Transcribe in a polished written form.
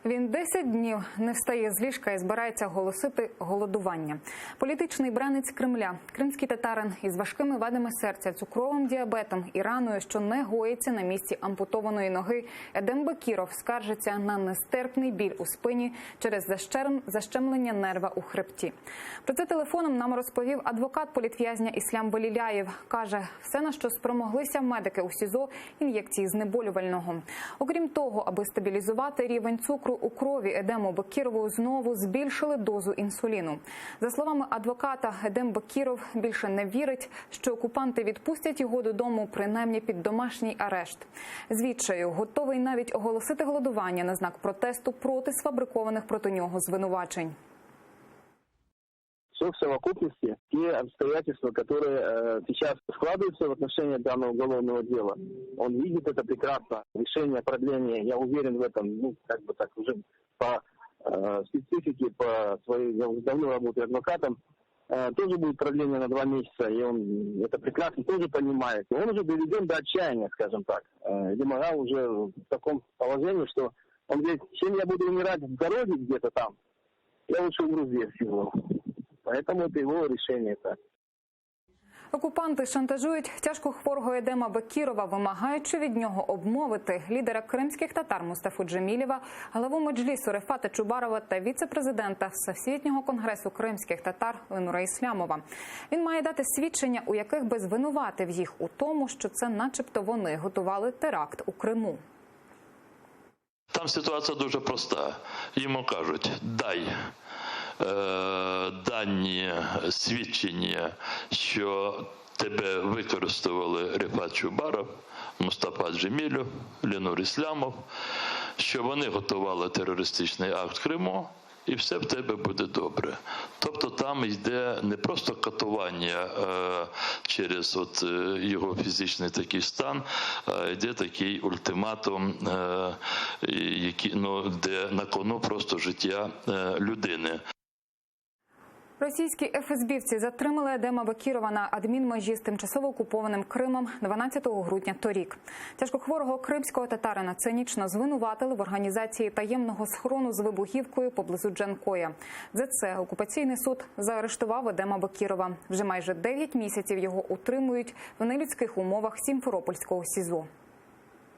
Він 10 днів не встає з ліжка і збирається оголосити голодування. Політичний бранець Кремля, кримський татарин із важкими вадами серця, цукровим діабетом і раною, що не гоїться на місці ампутованої ноги, Едем Бекіров скаржиться на нестерпний біль у спині через защемлення нерва у хребті. Про це телефоном нам розповів адвокат політв'язня Іслам Веліляєв. Каже, все, на що спромоглися медики у СІЗО – ін'єкції знеболювального. Окрім того, аби стабілізувати рівень цукру у крові, Едему Бекірову знову збільшили дозу інсуліну. За словами адвоката, Едем Бекіров більше не вірить, що окупанти відпустять його додому, принаймні під домашній арешт. З відчаю готовий навіть оголосити голодування на знак протесту проти сфабрикованих проти нього звинувачень. Все в совокупности, те обстоятельства, которые сейчас складываются в отношении данного уголовного дела, он видит это прекрасно. Решение продления, я уверен в этом, уже по специфике, по своей, я уже давно работаю адвокатом, тоже будет продление на 2 месяца, и он это прекрасно тоже понимает. Он уже доведен до отчаяния, скажем так. Демагал уже в таком положении, что он говорит, чем я буду умирать в дороге где-то там, я лучше умру здесь всего. Поэтому это его решение. Так. Окупанти шантажують тяжкохворого Едема Бекірова, вимагаючи від нього обмовити лідера кримських татар Мустафу Джемілєва, главу Меджлісу Рефата Чубарова та віце-президента Всесвітнього конгресу кримських татар Ленура Іслямова. Він має дати свідчення, у яких би звинуватив їх у тому, що це начебто вони готували теракт у Криму. Там ситуація дуже проста. Йому кажуть, дай дані свідчення, що тебе використовували Рефат Чубаров, Мустафа Джемілєв, Ленур Іслямов, що вони готували терористичний акт в Криму, і все в тебе буде добре. Тобто там йде не просто катування через його фізичний такий стан, а йде такий ультиматум, де на кону просто життя людини. Російські ФСБівці затримали Едема Бекірова на адмінмежі з тимчасово окупованим Кримом 12 грудня торік. Тяжкохворого кримського татарина цинічно звинуватили в організації таємного схорону з вибухівкою поблизу Джанкоя. За це окупаційний суд заарештував Едема Бекірова. Вже майже 9 місяців його утримують в нелюдських умовах Сімферопольського СІЗО.